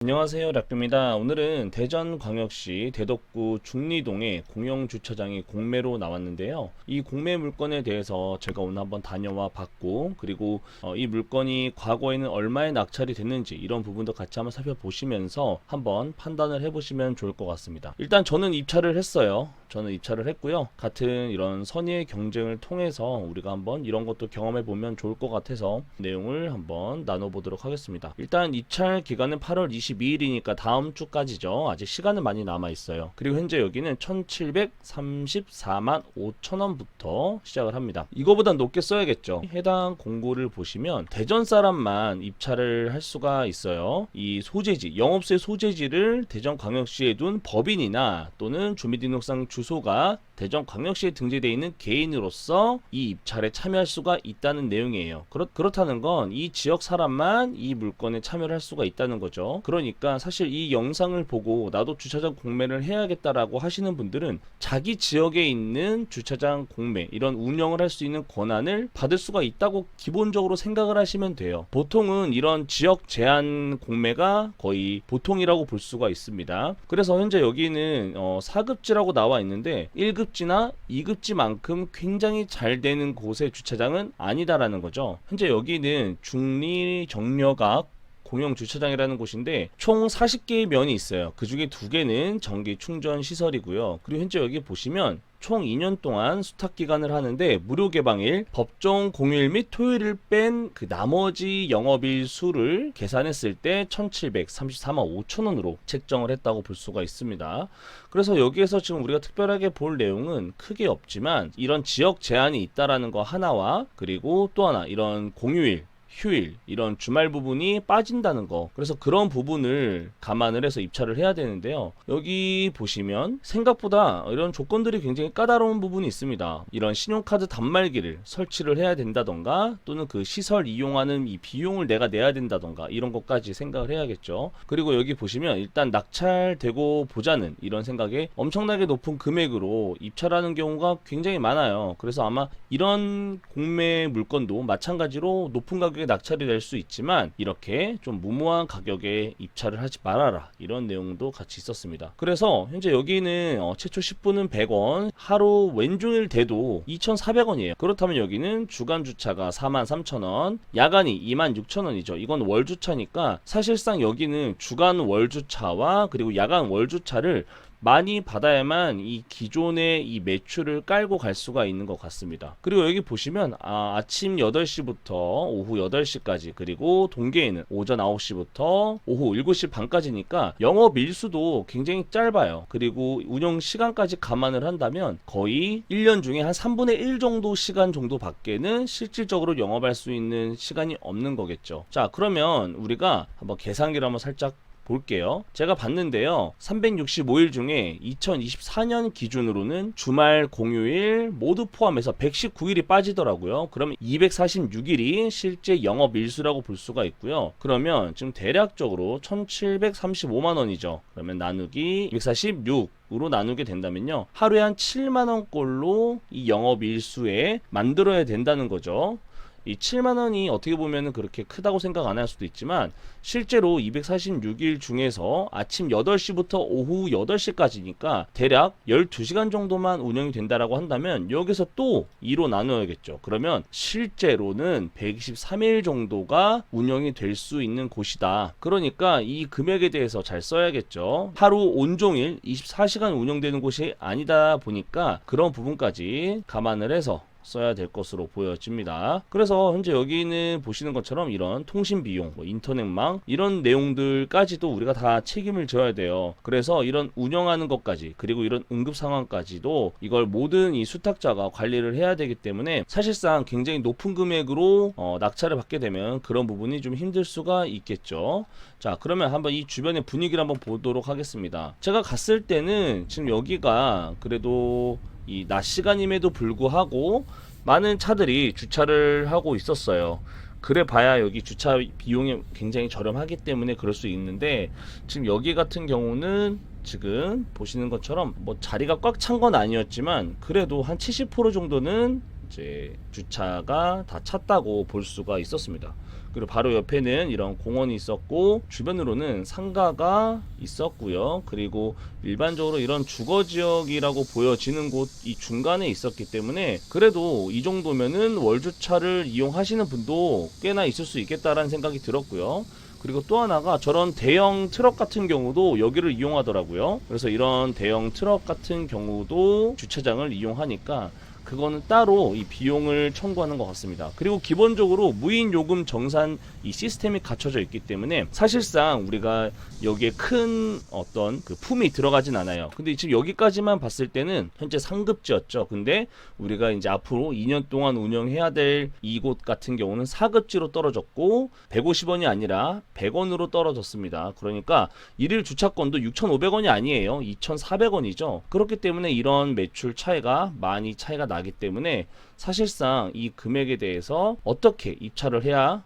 안녕하세요, 락뷰입니다. 오늘은 대전광역시 대덕구 중리동의 공영주차장이 공매로 나왔는데요. 이 공매 물건에 대해서 제가 오늘 한번 다녀와 봤고, 그리고 이 물건이 과거에는 얼마에 낙찰이 됐는지 이런 부분도 같이 한번 살펴보시면서 한번 판단을 해보시면 좋을 것 같습니다. 일단 저는 입찰을 했어요. 저는 입찰을 했고요. 같은 이런 선의의 경쟁을 통해서 우리가 한번 이런 것도 경험해 보면 좋을 것 같아서 내용을 한번 나눠보도록 하겠습니다. 일단 입찰 기간은 8월 22일이니까 다음 주까지죠. 아직 시간은 많이 남아 있어요. 그리고 현재 여기는 1734만 5천원부터 시작을 합니다. 이거보다 높게 써야겠죠. 해당 공고를 보시면 대전 사람만 입찰을 할 수가 있어요. 이 소재지, 영업소의 소재지를 대전광역시에 둔 법인이나 또는 주민등록상 주소가 대전광역시에 등재되어 있는 개인으로서 이 입찰에 참여할 수가 있다는 내용이에요. 그렇다는 건 이 지역 사람만 이 물건에 참여를 할 수가 있다는 거죠. 그러니까 사실 이 영상을 보고 나도 주차장 공매를 해야겠다라고 하시는 분들은 자기 지역에 있는 주차장 공매, 이런 운영을 할 수 있는 권한을 받을 수가 있다고 기본적으로 생각을 하시면 돼요. 보통은 이런 지역 제한 공매가 거의 보통이라고 볼 수가 있습니다. 그래서 현재 여기는 4급지라고 나와 있는데 1급지나 2급지만큼 굉장히 잘 되는 곳의 주차장은 아니다라는 거죠. 현재 여기는 중리 정려각 공영 주차장이라는 곳인데 총 40개의 면이 있어요. 그 중에 2개는 전기 충전 시설이고요. 그리고 현재 여기 보시면 총 2년 동안 수탁 기간을 하는데 무료 개방일, 법정 공휴일 및 토요일을 뺀 그 나머지 영업일 수를 계산했을 때 1734만 5천원으로 책정을 했다고 볼 수가 있습니다. 그래서 여기에서 지금 우리가 특별하게 볼 내용은 크게 없지만 이런 지역 제한이 있다라는 거 하나와, 그리고 또 하나 이런 공휴일, 휴일, 이런 주말 부분이 빠진다는 거, 그래서 그런 부분을 감안을 해서 입찰을 해야 되는데요. 여기 보시면 생각보다 이런 조건들이 굉장히 까다로운 부분이 있습니다. 이런 신용카드 단말기를 설치를 해야 된다던가, 또는 그 시설 이용하는 이 비용을 내가 내야 된다던가, 이런 것까지 생각을 해야겠죠. 그리고 여기 보시면 일단 낙찰되고 보자는 이런 생각에 엄청나게 높은 금액으로 입찰하는 경우가 굉장히 많아요. 그래서 아마 이런 공매 물건도 마찬가지로 높은 가격에 낙찰이 될 수 있지만 이렇게 좀 무모한 가격에 입찰을 하지 말아라, 이런 내용도 같이 있었습니다. 그래서 현재 여기는 최초 10분은 100원, 하루 왼종일 돼도 2,400원이에요. 그렇다면 여기는 주간 주차가 43,000원, 야간이 26,000원이죠. 이건 월 주차니까 사실상 여기는 주간 월 주차와 그리고 야간 월 주차를 많이 받아야만 이 기존의 이 매출을 깔고 갈 수가 있는 것 같습니다. 그리고 여기 보시면 아침 8시부터 오후 8시까지, 그리고 동계에는 오전 9시부터 오후 7시 반까지니까 영업 일수도 굉장히 짧아요. 그리고 운영 시간까지 감안을 한다면 거의 1년 중에 한 3분의 1 정도 시간 정도 밖에는 실질적으로 영업할 수 있는 시간이 없는 거겠죠. 자, 그러면 우리가 한번 계산기를 한번 살짝 볼게요. 제가 봤는데요, 365일 중에 2024년 기준으로는 주말 공휴일 모두 포함해서 119일이 빠지더라고요. 그러면 246일이 실제 영업 일수라고 볼 수가 있고요. 그러면 지금 대략적으로 1735만원이죠. 그러면 나누기 246 으로 나누게 된다면요, 하루에 한 7만원꼴로 이 영업 일수에 만들어야 된다는 거죠. 이 7만원이 어떻게 보면 그렇게 크다고 생각 안 할 수도 있지만 실제로 246일 중에서 아침 8시부터 오후 8시까지니까 대략 12시간 정도만 운영이 된다라고 한다면 여기서 또 2로 나누어야겠죠. 그러면 실제로는 123일 정도가 운영이 될 수 있는 곳이다. 그러니까 이 금액에 대해서 잘 써야겠죠. 하루 온종일 24시간 운영되는 곳이 아니다 보니까 그런 부분까지 감안을 해서 써야 될 것으로 보여집니다. 그래서 현재 여기는 보시는 것처럼 이런 통신 비용, 인터넷망, 이런 내용들까지도 우리가 다 책임을 져야 돼요. 그래서 이런 운영하는 것까지, 그리고 이런 응급 상황까지도 이걸 모든 이 수탁자가 관리를 해야 되기 때문에 사실상 굉장히 높은 금액으로 낙찰을 받게 되면 그런 부분이 좀 힘들 수가 있겠죠. 자, 그러면 한번 이 주변의 분위기를 한번 보도록 하겠습니다. 제가 갔을 때는 지금 여기가 그래도 이 낮 시간임에도 불구하고 많은 차들이 주차를 하고 있었어요. 그래 봐야 여기 주차 비용이 굉장히 저렴하기 때문에 그럴 수 있는데, 지금 여기 같은 경우는 지금 보시는 것처럼 뭐 자리가 꽉 찬 건 아니었지만 그래도 한 70% 정도는 이제 주차가 다 찼다고 볼 수가 있었습니다. 그리고 바로 옆에는 이런 공원이 있었고 주변으로는 상가가 있었고요. 그리고 일반적으로 이런 주거지역이라고 보여지는 곳 이 중간에 있었기 때문에 그래도 이 정도면은 월주차를 이용하시는 분도 꽤나 있을 수 있겠다라는 생각이 들었고요. 그리고 또 하나가 저런 대형 트럭 같은 경우도 여기를 이용하더라고요. 그래서 이런 대형 트럭 같은 경우도 주차장을 이용하니까 그거는 따로 이 비용을 청구하는 것 같습니다. 그리고 기본적으로 무인 요금 정산 이 시스템이 갖춰져 있기 때문에 사실상 우리가 여기에 큰 어떤 그 품이 들어가진 않아요. 근데 지금 여기까지만 봤을 때는 현재 상급지였죠. 근데 우리가 이제 앞으로 2년 동안 운영해야 될 이곳 같은 경우는 4급지로 떨어졌고 150원이 아니라 100원으로 떨어졌습니다. 그러니까 일일 주차권도 6,500원이 아니에요. 2,400원이죠. 그렇기 때문에 이런 매출 차이가 많이 차이가 나기 때문에 사실상 이 금액에 대해서 어떻게 입찰을 해야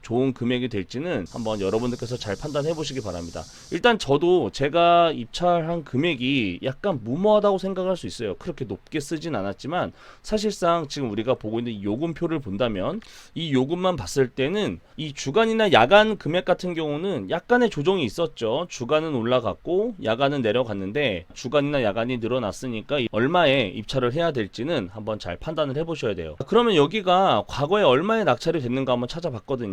좋은 금액이 될지는 한번 여러분들께서 잘 판단해 보시기 바랍니다. 일단 저도 제가 입찰한 금액이 약간 무모하다고 생각할 수 있어요. 그렇게 높게 쓰진 않았지만 사실상 지금 우리가 보고 있는 이 요금표를 본다면 이 요금만 봤을 때는 이 주간이나 야간 금액 같은 경우는 약간의 조정이 있었죠. 주간은 올라갔고 야간은 내려갔는데 주간이나 야간이 늘어났으니까 얼마에 입찰을 해야 될지는 한번 잘 판단을 해 보셔야 돼요. 그러면 여기가 과거에 얼마에 낙찰이 됐는가 한번 찾아봤거든요.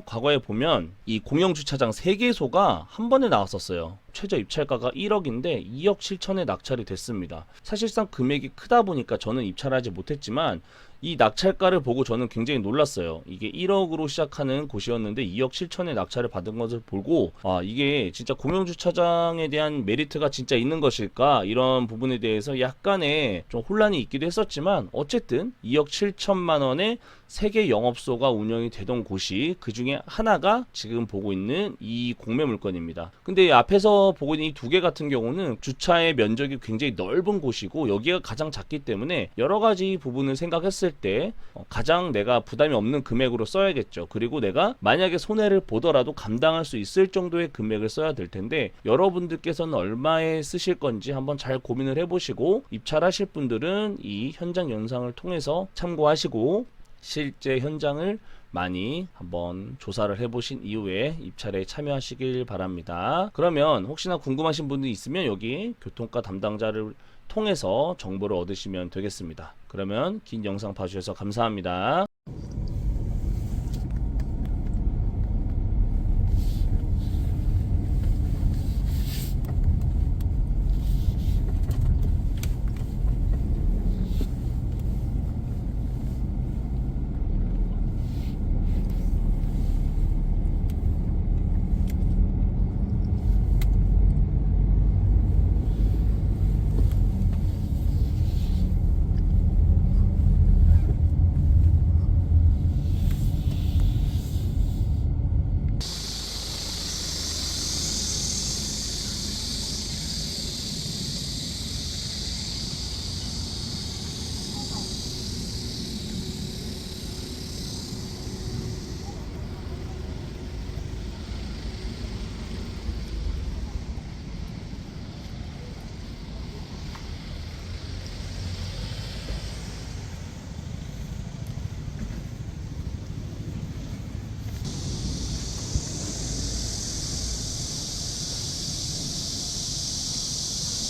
과거에 보면 이 공영주차장 3개소가 한 번에 나왔었어요. 최저 입찰가가 1억인데 2억 7천에 낙찰이 됐습니다. 사실상 금액이 크다 보니까 저는 입찰하지 못했지만 이 낙찰가를 보고 저는 굉장히 놀랐어요. 이게 1억으로 시작하는 곳이었는데 2억 7천에 낙찰을 받은 것을 보고 이게 진짜 공영주차장에 대한 메리트가 진짜 있는 것일까, 이런 부분에 대해서 약간의 좀 혼란이 있기도 했었지만 어쨌든 2억 7천만 원에 3개 영업소가 운영이 되던 곳이 그 중에 하나가 지금 보고 있는 이 공매 물건입니다. 근데 앞에서 보고 있는 이 2개 같은 경우는 주차의 면적이 굉장히 넓은 곳이고 여기가 가장 작기 때문에 여러 가지 부분을 생각했을 때 가장 내가 부담이 없는 금액으로 써야겠죠. 그리고 내가 만약에 손해를 보더라도 감당할 수 있을 정도의 금액을 써야 될 텐데 여러분들께서는 얼마에 쓰실 건지 한번 잘 고민을 해보시고 입찰하실 분들은 이 현장 영상을 통해서 참고하시고 실제 현장을 많이 한번 조사를 해보신 이후에 입찰에 참여하시길 바랍니다. 그러면 혹시나 궁금하신 분이 있으면 여기 교통과 담당자를 통해서 정보를 얻으시면 되겠습니다. 그러면 긴 영상 봐주셔서 감사합니다.